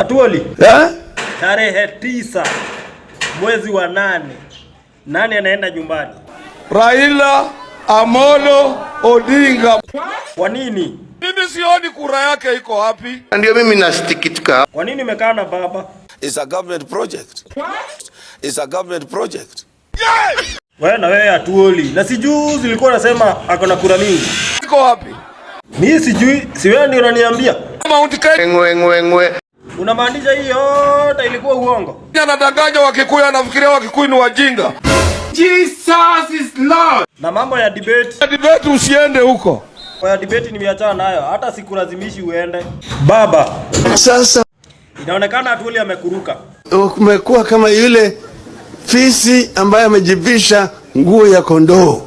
Atwori. Tarehe 9 mwezi wa 8. Nani anaenda nyumbani? Raila Amolo Odinga. Kwa nini? Mimi sioni kura yake iko wapi. Ndio mimi nasikitika. Kwa nini umekaa na baba? It's a government project. It's a government project. Wewe na wewe Atwori. Na sijui zilikuwa nasema ako na kura mingi. Iko wapi? Mimi sijui, si wewe ndio unaniambia. Mount Ngwe. Unamaanisha hii yote ilikuwa uongo? Anadanganya Wakikuyu, anafikiria Wakikuyu ni wajinga. Jesus is Lord. Na mambo ya debate. Debate usiende huko. Kwa debate nimeachana nayo, hata sikulazimishi uende. Baba. Sasa inaonekana Atwori amekuruka. umekuwa kama yule fisi ambaye amejivisha nguo ya kondoo.